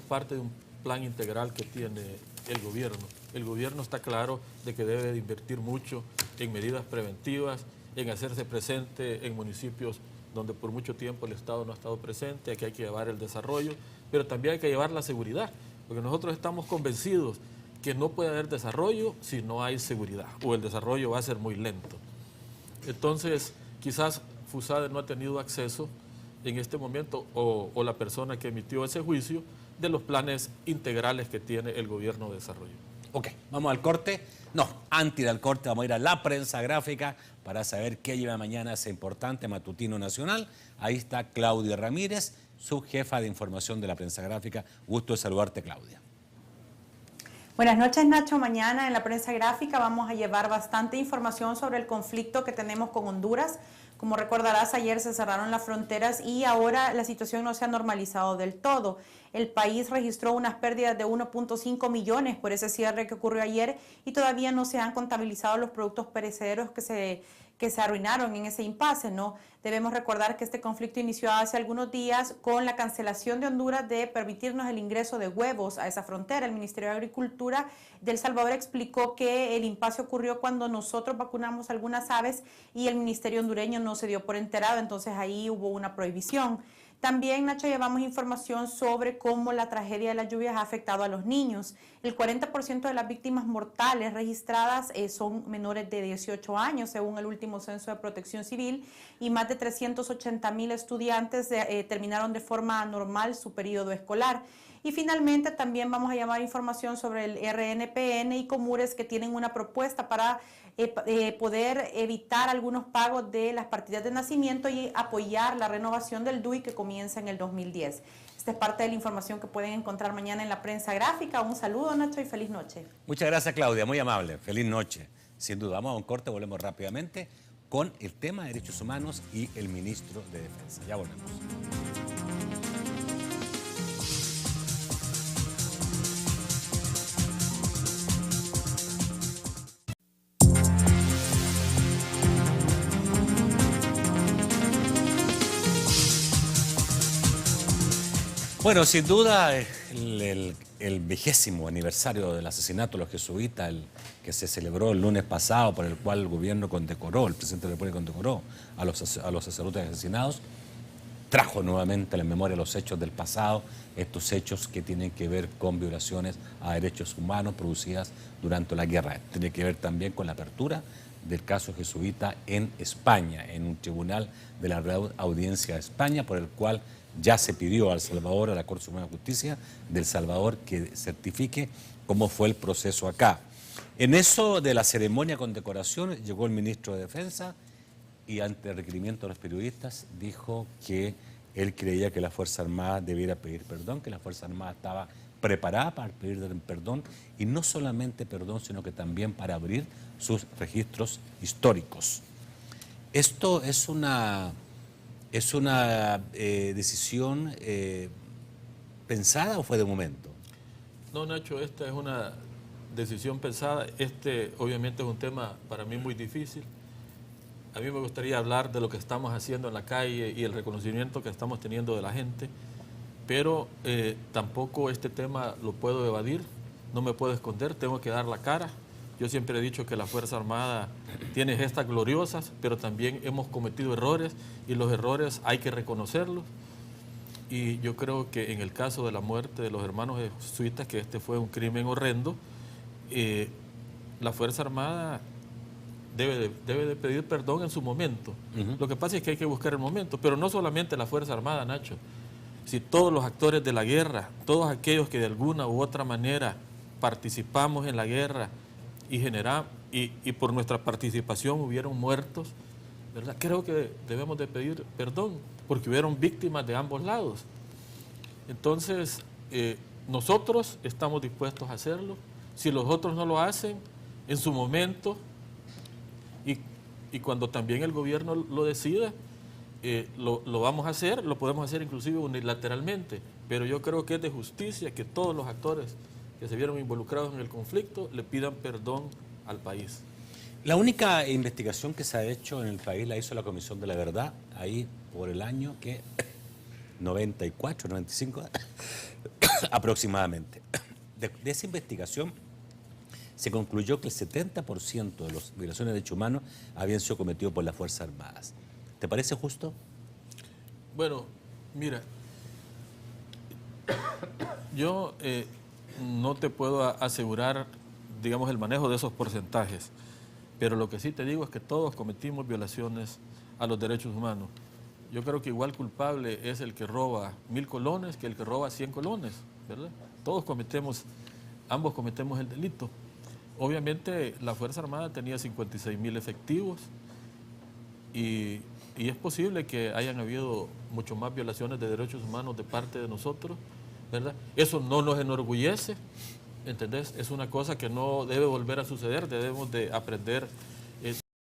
parte de un plan integral que tiene el gobierno. El gobierno está claro de que debe de invertir mucho en medidas preventivas, en hacerse presente en municipios donde por mucho tiempo el Estado no ha estado presente, que hay que llevar el desarrollo, pero también hay que llevar la seguridad, porque nosotros estamos convencidos que no puede haber desarrollo si no hay seguridad, o el desarrollo va a ser muy lento. Entonces, quizás FUSADE no ha tenido acceso en este momento, o la persona que emitió ese juicio, de los planes integrales que tiene el gobierno de desarrollo. Ok, vamos al corte. No, antes del corte vamos a ir a la prensa gráfica para saber qué lleva mañana ese importante matutino nacional. Ahí está Claudia Ramírez, subjefa de información de la prensa gráfica. Gusto de saludarte, Claudia. Buenas noches, Nacho. Mañana en la prensa gráfica vamos a llevar bastante información sobre el conflicto que tenemos con Honduras. Como recordarás, ayer se cerraron las fronteras y ahora la situación no se ha normalizado del todo. El país registró unas pérdidas de 1.5 millones por ese cierre que ocurrió ayer y todavía no se han contabilizado los productos perecederos que se arruinaron en ese impasse, ¿no? Debemos recordar que este conflicto inició hace algunos días con la cancelación de Honduras de permitirnos el ingreso de huevos a esa frontera. El Ministerio de Agricultura de El Salvador explicó que el impasse ocurrió cuando nosotros vacunamos algunas aves y el Ministerio hondureño no se dio por enterado, entonces ahí hubo una prohibición. También, Nacho, llevamos información sobre cómo la tragedia de las lluvias ha afectado a los niños. El 40% de las víctimas mortales registradas son menores de 18 años, según el último censo de Protección Civil, y más de 380,000 estudiantes terminaron de forma anormal su periodo escolar. Y finalmente también vamos a llamar información sobre el RNPN y Comures, que tienen una propuesta para poder evitar algunos pagos de las partidas de nacimiento y apoyar la renovación del DUI que comienza en el 2010. Esta es parte de la información que pueden encontrar mañana en la prensa gráfica. Un saludo, Nacho, y feliz noche. Muchas gracias, Claudia, muy amable. Feliz noche. Sin duda, vamos a un corte, volvemos rápidamente con el tema de derechos humanos y el ministro de Defensa. Ya volvemos. Bueno, sin duda, el 20º aniversario del asesinato de los jesuitas, el que se celebró el lunes pasado, por el cual el gobierno condecoró, el presidente de la República condecoró a los sacerdotes asesinados, trajo nuevamente a la memoria los hechos del pasado, estos hechos que tienen que ver con violaciones a derechos humanos producidas durante la guerra. Tiene que ver también con la apertura del caso jesuita en España, en un tribunal de la Real Audiencia de España, por el cual ya se pidió a El Salvador, a la Corte Suprema de Justicia de El Salvador, que certifique cómo fue el proceso acá. En eso de la ceremonia con decoración llegó el ministro de Defensa y ante el requerimiento de los periodistas dijo que él creía que la Fuerza Armada debiera pedir perdón, que la Fuerza Armada estaba preparada para pedir perdón, y no solamente perdón, sino que también para abrir sus registros históricos. Esto es una decisión pensada o fue de momento? No, Nacho, esta es una decisión pensada. Obviamente es un tema para mí muy difícil. A mí me gustaría hablar de lo que estamos haciendo en la calle y el reconocimiento que estamos teniendo de la gente, pero tampoco este tema lo puedo evadir, no me puedo esconder, tengo que dar la cara. Yo siempre he dicho que la Fuerza Armada tiene gestas gloriosas, pero también hemos cometido errores y los errores hay que reconocerlos. Y yo creo que en el caso de la muerte de los hermanos jesuitas, que este fue un crimen horrendo, la Fuerza Armada debe de pedir perdón en su momento. Lo que pasa es que hay que buscar el momento, pero no solamente la Fuerza Armada, Nacho. Si todos los actores de la guerra, todos aquellos que de alguna u otra manera participamos en la guerra y por nuestra participación hubieron muertos, ¿verdad? Creo que debemos de pedir perdón, porque hubieron víctimas de ambos lados. Entonces, nosotros estamos dispuestos a hacerlo. Si los otros no lo hacen, en su momento, y cuando también el gobierno lo decida, lo vamos a hacer, lo podemos hacer inclusive unilateralmente, pero yo creo que es de justicia que todos los actores que se vieron involucrados en el conflicto le pidan perdón al país. La única investigación que se ha hecho en el país la hizo la Comisión de la Verdad, ahí por el año que 94, 95, aproximadamente. De esa investigación se concluyó que el 70% de las violaciones de derechos humanos habían sido cometidos por las Fuerzas Armadas. ¿Te parece justo? Bueno, mira, yo no te puedo asegurar, digamos, el manejo de esos porcentajes, pero lo que sí te digo es que todos cometimos violaciones a los derechos humanos. Yo creo que igual culpable es el que roba 1000 colones que el que roba 100 colones, ¿verdad? Todos cometemos, ambos cometemos el delito. Obviamente la Fuerza Armada tenía 56,000 efectivos y es posible que hayan habido mucho más violaciones de derechos humanos de parte de nosotros, ¿verdad? Eso no nos enorgullece, ¿entendés? Es una cosa que no debe volver a suceder, debemos de aprender